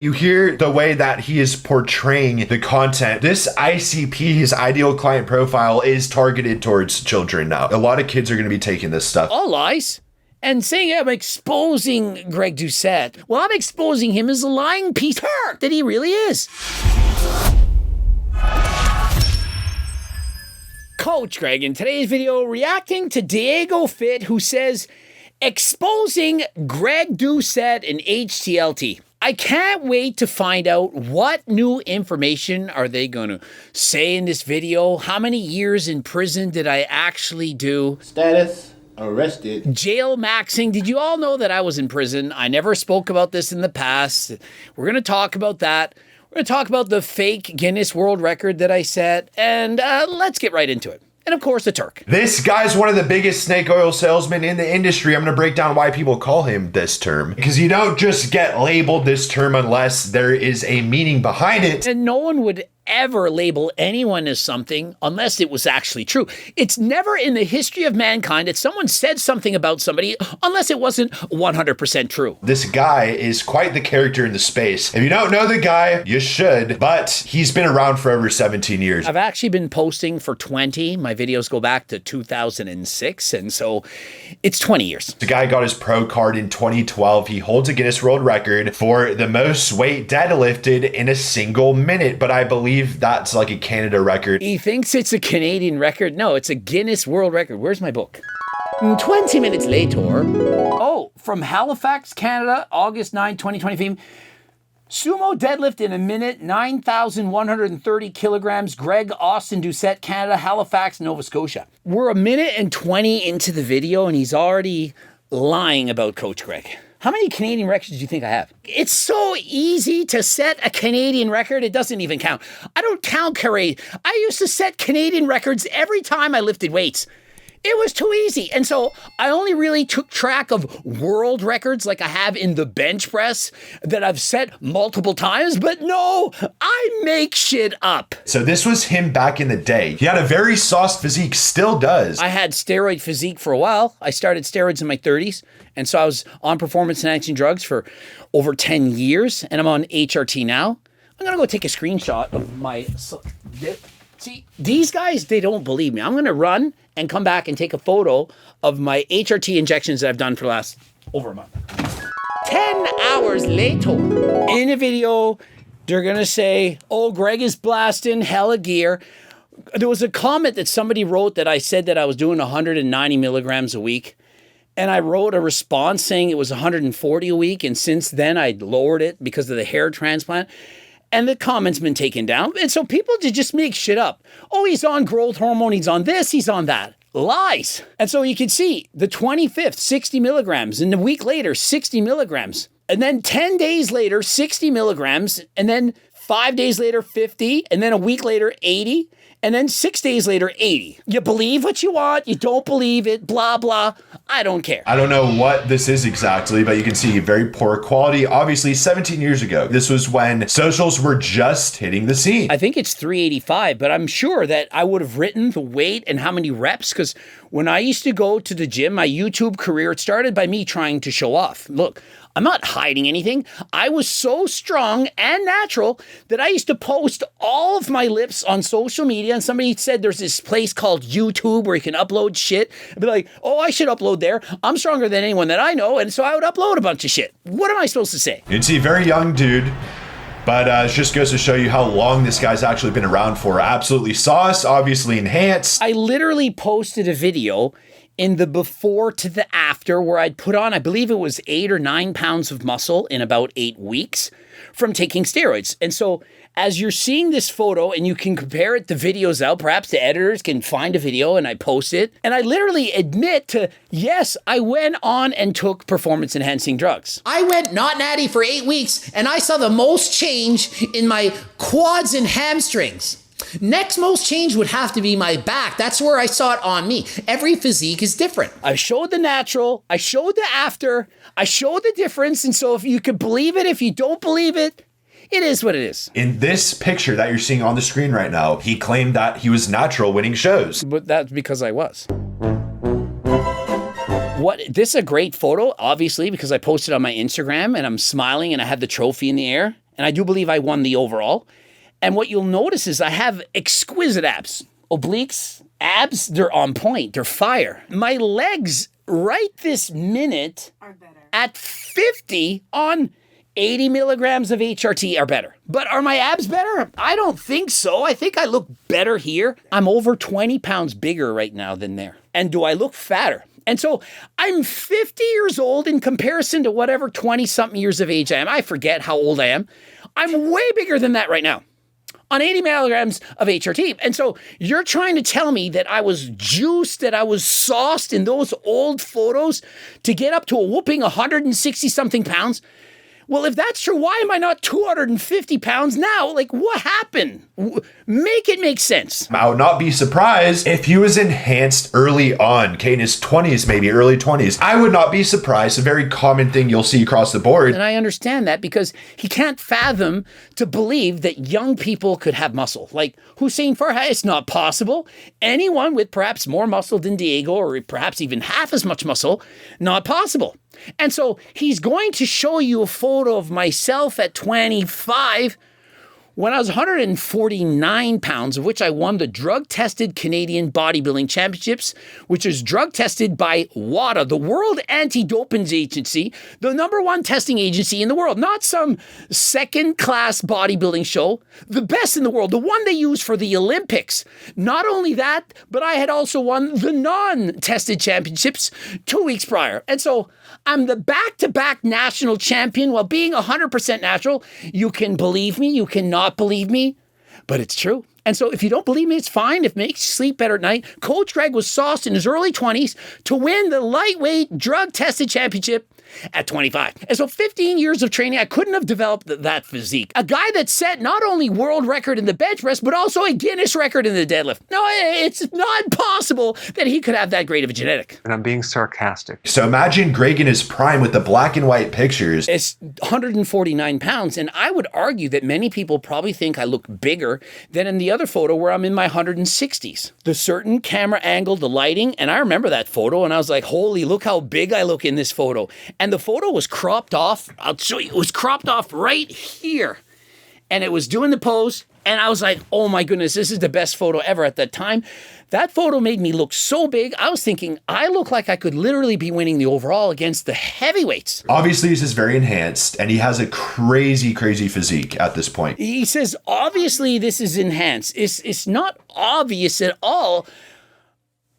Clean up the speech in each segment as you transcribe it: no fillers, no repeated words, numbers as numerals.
You hear the way that he is portraying the content. This ICP, his ideal client profile, is targeted towards children now. A lot of kids are going to be taking this stuff. All lies. And saying I'm exposing Greg Doucette. Well, I'm exposing him as a lying piece of work that he really is. Coach Greg in today's video reacting to Diago Fit, who says, exposing Greg Doucette and HTLT. I can't wait to find out what new information are they going to say in this video. How many years in prison did I actually do? Status arrested. Jail maxing. Did you all know that I was in prison? I never spoke about this in the past. We're going to talk about that. We're going to talk about the fake Guinness World Record that I set. And let's get right into it. And of course, the Turk. This guy's one of the biggest snake oil salesmen in the industry. I'm going to break down why people call him this term. Because you don't just get labeled this term unless there is a meaning behind it. And no one would ever label anyone as something unless it was actually true. It's never in the history of mankind that someone said something about somebody unless it wasn't 100% true. This guy is quite the character in the space. If you don't know the guy, you should, but he's been around for over 17 years. I've actually been posting for 20. My videos go back to 2006, and so it's 20 years. The guy got his pro card in 2012. He holds a Guinness World Record for the most weight deadlifted in a single minute, but I believe that's like a Canada record. He thinks it's a Canadian record. No, it's a Guinness World Record. Where's my book? 20 minutes later. Oh, from Halifax, Canada, August 9, 2020 fame. Sumo deadlift in a minute, 9,130 kilograms. Greg Austin Doucette, Canada, Halifax, Nova Scotia. We're a minute and 20 into the video and he's already lying about Coach Greg. How many Canadian records do you think I have? It's so easy to set a Canadian record, it doesn't even count. I don't count carry. I used to set Canadian records every time I lifted weights. It was too easy. And so I only really took track of world records like I have in the bench press that I've set multiple times. But no, I make shit up. So this was him back in the day. He had a very sauced physique, still does. I had steroid physique for a while. I started steroids in my 30s. And so I was on performance enhancing drugs for over 10 years. And I'm on HRT now. I'm going to go take a screenshot of my... See, these guys, they don't believe me. I'm going to run and come back and take a photo of my HRT injections that I've done for the last over a month. 10 hours later, in a video, they're going to say, oh, Greg is blasting hella gear. There was a comment that somebody wrote that I said that I was doing 190 milligrams a week. And I wrote a response saying it was 140 a week. And since then, I lowered it because of the hair transplant. And the comment's been taken down. And so people just make shit up. Oh, he's on growth hormone. He's on this. He's on that. Lies. And so you can see the 25th, 60 milligrams. And a week later, 60 milligrams. And then 10 days later, 60 milligrams. And then 5 days later, 50. And then a week later, 80. And then 6 days later, 80. You believe what you want. You don't believe it. Blah, blah. I don't care. I don't know what this is exactly, but you can see very poor quality. Obviously, 17 years ago. This was when socials were just hitting the scene. I think it's 385, but I'm sure that I would have written the weight and how many reps, because when I used to go to the gym, my YouTube career, it started by me trying to show off. Look, I'm not hiding anything. I was so strong and natural that I used to post all of my lifts on social media. And somebody said there's this place called YouTube where you can upload shit. I'd be like, oh, I should upload there. I'm stronger than anyone that I know. And so I would upload a bunch of shit. What am I supposed to say? You'd see a very young dude. But it just goes to show you how long this guy's actually been around for. Absolutely sauce, obviously enhanced. I literally posted a video in the before to the after where I'd put on, I believe it was 8 or 9 pounds of muscle in about 8 weeks from taking steroids. And so as you're seeing this photo and you can compare it to videos out, perhaps the editors can find a video and I post it. And I literally admit to, yes, I went on and took performance enhancing drugs. I went not natty for 8 weeks and I saw the most change in my quads and hamstrings. Next most change would have to be my back. That's where I saw it on me. Every physique is different. I showed the natural, I showed the after, I showed the difference. And so if you could believe it, if you don't believe it, it is what it is. In this picture that you're seeing on the screen right now, he claimed that he was natural winning shows. But that's because I was. This is a great photo, obviously, because I posted on my Instagram and I'm smiling and I had the trophy in the air. And I do believe I won the overall. And what you'll notice is I have exquisite abs. Obliques, abs, they're on point. They're fire. My legs right this minute Are better. at 50 on 80 milligrams of HRT are better. But are my abs better? I don't think so. I think I look better here. I'm over 20 pounds bigger right now than there. And do I look fatter? And so I'm 50 years old in comparison to whatever 20-something years of age I am. I forget how old I am. I'm way bigger than that right now on 80 milligrams of HRT. And so you're trying to tell me that I was juiced, that I was sauced in those old photos to get up to a whooping 160-something pounds? Well, if that's true, why am I not 250 pounds now? Like, what happened? Make it make sense. I would not be surprised if he was enhanced early on, okay, in his 20s, maybe early 20s. I would not be surprised. A very common thing you'll see across the board. And I understand that because he can't fathom to believe that young people could have muscle. Like Hussein Farhat, it's not possible. Anyone with perhaps more muscle than Diego, or perhaps even half as much muscle, not possible. And so he's going to show you a photo of myself at 25 when I was 149 pounds, of which I won the drug-tested Canadian Bodybuilding Championships, which is drug-tested by WADA, the World Anti-Doping Agency, the #1 testing agency in the world, not some second-class bodybuilding show, the best in the world, the one they use for the Olympics. Not only that, but I had also won the non-tested championships 2 weeks prior. And so I'm the back-to-back national champion while being 100% natural. You can believe me, you cannot believe me, but it's true. And so if you don't believe me, it's fine. If it makes you sleep better at night. Coach Greg was sauced in his early 20s to win the lightweight drug-tested championship at 25. And so 15 years of training, I couldn't have developed that physique. A guy that set not only world record in the bench press, but also a Guinness record in the deadlift. No, it's not possible that he could have that great of a genetic. And I'm being sarcastic. So imagine Greg in his prime with the black and white pictures. It's 149 pounds, and I would argue that many people probably think I look bigger than in the other photo where I'm in my 160s. The certain camera angle, the lighting, and I remember that photo, and I was like, holy, look how big I look in this photo. And the photo was cropped off. I'll show you. It was cropped off right here. And it was doing the pose. And I was like, oh my goodness, this is the best photo ever at that time. That photo made me look so big. I was thinking, I look like I could literally be winning the overall against the heavyweights. Obviously, this is very enhanced, and he has a crazy, crazy physique at this point. He says, obviously, this is enhanced. It's not obvious at all.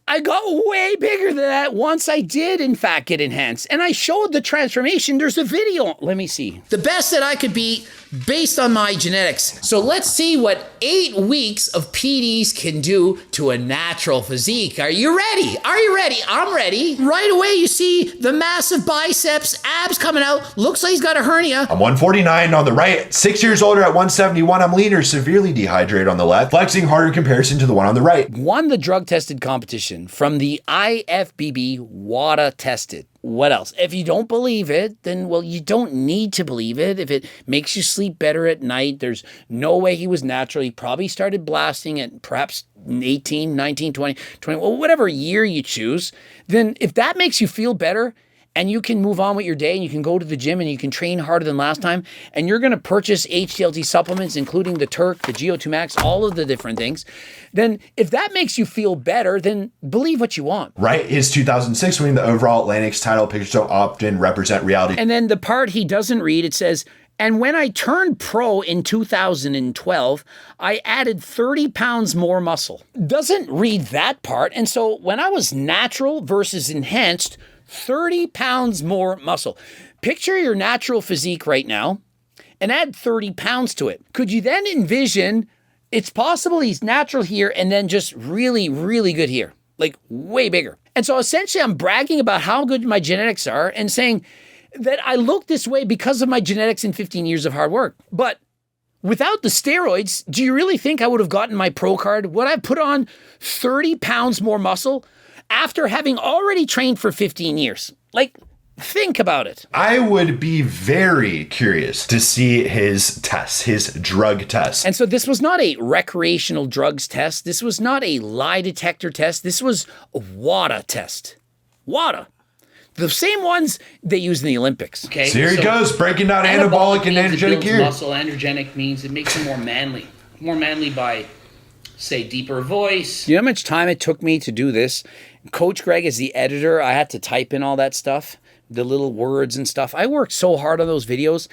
I got way bigger than that once I did, in fact, get enhanced. And I showed the transformation. There's a video. Let me see. The best that I could be based on my genetics. So let's see what 8 weeks of PDs can do to a natural physique. Are you ready? Are you ready? I'm ready. Right away, you see the massive biceps, abs coming out. Looks like he's got a hernia. I'm 149 on the right, 6 years older at 171. I'm leaner, severely dehydrated on the left, flexing harder in comparison to the one on the right. Won the drug-tested competition from the IFBB WADA tested. What else? If you don't believe it, then, well, you don't need to believe it. If it makes you sleep better at night, there's no way he was natural. He probably started blasting at perhaps 18, 19, 20, well, whatever year you choose. Then if that makes you feel better, and you can move on with your day and you can go to the gym and you can train harder than last time, and you're going to purchase HDLT supplements, including the Turk, the GO2 Max, all of the different things, then if that makes you feel better, then believe what you want. Right, his 2006 winning the overall Atlantics title. Pictures don't often represent reality. And then the part he doesn't read, it says, and when I turned pro in 2012, I added 30 pounds more muscle. Doesn't read that part. And so when I was natural versus enhanced, 30 pounds more muscle. Picture your natural physique right now and add 30 pounds to it. Could you then envision it's possible he's natural here and then just really, really good here, like way bigger. And so essentially I'm bragging about how good my genetics are and saying that I look this way because of my genetics and 15 years of hard work. But without the steroids, do you really think I would have gotten my pro card? Would I put on 30 pounds more muscle after having already trained for 15 years? Like, think about it. I would be very curious to see his tests, his drug tests. And so this was not a recreational drugs test. This was not a lie detector test. This was a WADA test. WADA. The same ones they use in the Olympics. Okay. So here he goes, breaking down anabolic and means it energetic builds gear. muscle. Androgenic means it makes him more manly. More manly by, say, deeper voice. You know how much time it took me to do this? Coach Greg is the editor. I had to type in all that stuff, the little words and stuff. I worked so hard on those videos.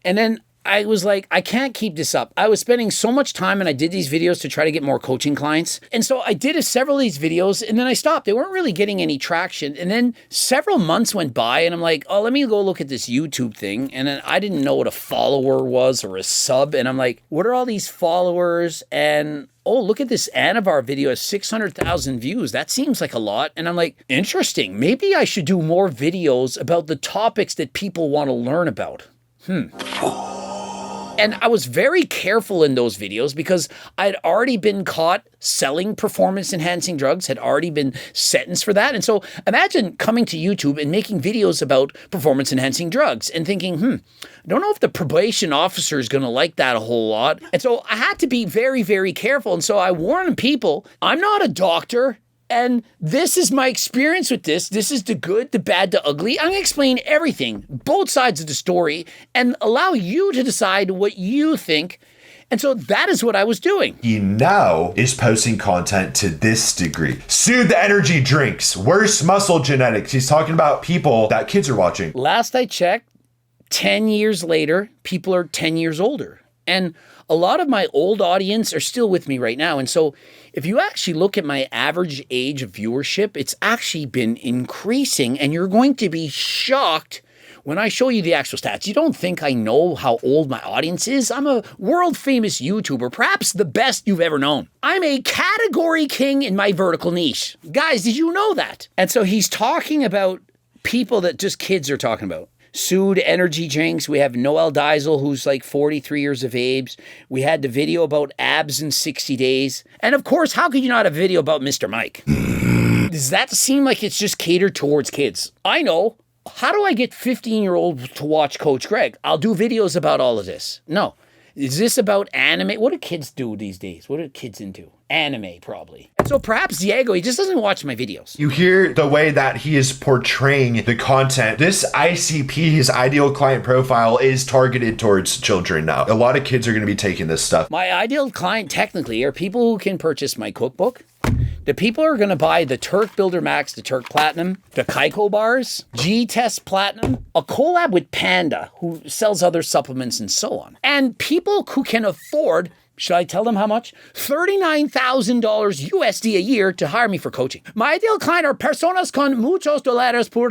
And then I was like, I can't keep this up. I was spending so much time and I did these videos to try to get more coaching clients. And so I did several of these videos and then I stopped. They weren't really getting any traction. And then several months went by and I'm like, oh, let me go look at this YouTube thing. And then I didn't know what a follower was or a sub. And I'm like, what are all these followers? And oh, look at this Anavar video has 600,000 views. That seems like a lot. And I'm like, interesting. Maybe I should do more videos about the topics that people want to learn about. And I was very careful in those videos because I'd already been caught selling performance-enhancing drugs, had already been sentenced for that. And so imagine coming to YouTube and making videos about performance-enhancing drugs and thinking, I don't know if the probation officer is going to like that a whole lot. And so I had to be very, very careful. And so I warned people, I'm not a doctor. And this is my experience with this. This is the good, the bad, the ugly. I'm going to explain everything, both sides of the story, and allow you to decide what you think. And so that is what I was doing. He now is posting content to this degree. Soothe the energy drinks, worse muscle genetics. He's talking about people that kids are watching. Last I checked, 10 years later, people are 10 years older. And a lot of my old audience are still with me right now. And so if you actually look at my average age of viewership, it's actually been increasing and you're going to be shocked when I show you the actual stats. You don't think I know how old my audience is? I'm a world famous YouTuber, perhaps the best you've ever known. I'm a category king in my vertical niche. Guys, did you know that? And so he's talking about people that just kids are talking about. Soothe energy drinks. We have Noel Diesel, who's like 43 years of age. We had the video about abs in 60 days. And of course, how could you not have a video about Mr. Mike? Does that seem like it's just catered towards kids? I know. How do I get 15-year-olds to watch Coach Greg? I'll do videos about all of this. No. Is this about anime? What do kids do these days? What are kids into? Anime, probably. And so perhaps Diago, he just doesn't watch my videos. You hear the way that he is portraying the content. This ICP, his ideal client profile, is targeted towards children now. A lot of kids are going to be taking this stuff. My ideal client technically are people who can purchase my cookbook. The people are going to buy the Turk Builder Max, the Turk Platinum, the Kaiko bars, G-Test Platinum, a collab with Panda, who sells other supplements and so on. And people who can afford, should I tell them how much? $39,000 USD a year to hire me for coaching. My ideal client are personas con muchos dólares por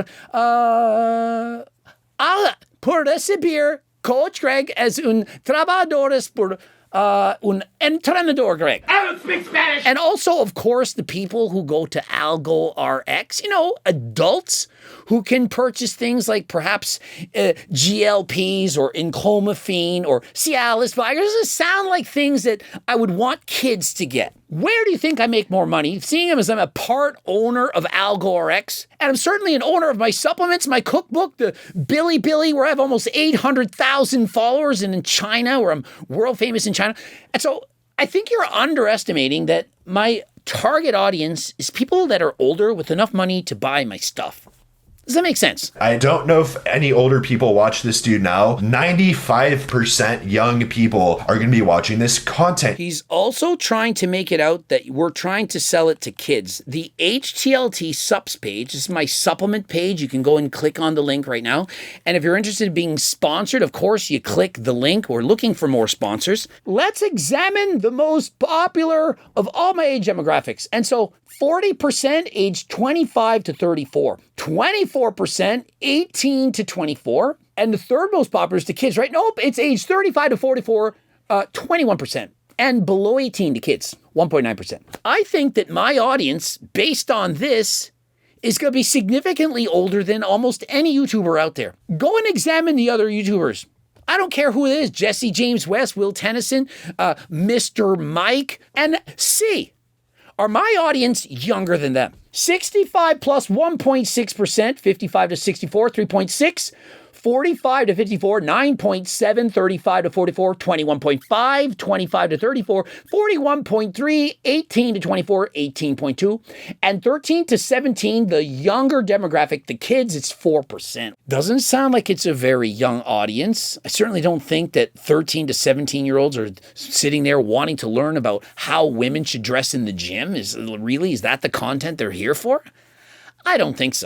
recibir Coach Greg as un trabajadores por un entrenador, Greg. I don't speak Spanish. And also, of course, the people who go to Algo RX, adults who can purchase things like perhaps GLPs or enclomiphene or Cialis. But does it sound like things that I would want kids to get? Where do you think I make more money? Seeing him as I'm a part owner of Algo RX, and I'm certainly an owner of my supplements, my cookbook, the Billy, where I have almost 800,000 followers, and in China, where I'm world famous in China. And so I think you're underestimating that my target audience is people that are older with enough money to buy my stuff. Does that make sense? I don't know if any older people watch this dude now. 95% young people are going to be watching this content. He's also trying to make it out that we're trying to sell it to kids. The HTLT subs page is my supplement page. You can go and click on the link right now. And if you're interested in being sponsored, of course, you click the link. We're looking for more sponsors. Let's examine the most popular of all my age demographics. And so 40% age 25 to 34, 24% 18 to 24, and the third most popular is to kids, right? Nope, it's age 35 to 44, 21%, and below 18 to kids, 1.9%. I think that my audience, based on this, is going to be significantly older than almost any YouTuber out there. Go and examine the other YouTubers. I don't care who it is, Jesse James West, Will Tennyson, Mr. Mike, and see, are my audience younger than them? 65 plus 1.6%, 55 to 64, 3.6, 45 to 54, 9.7, 35 to 44, 21.5, 25 to 34, 41.3, 18 to 24, 18.2, and 13 to 17, the younger demographic, the kids, it's 4%. Doesn't sound like it's a very young audience. I certainly don't think that 13 to 17-year-olds are sitting there wanting to learn about how women should dress in the gym. Is that the content they're here for? I don't think so.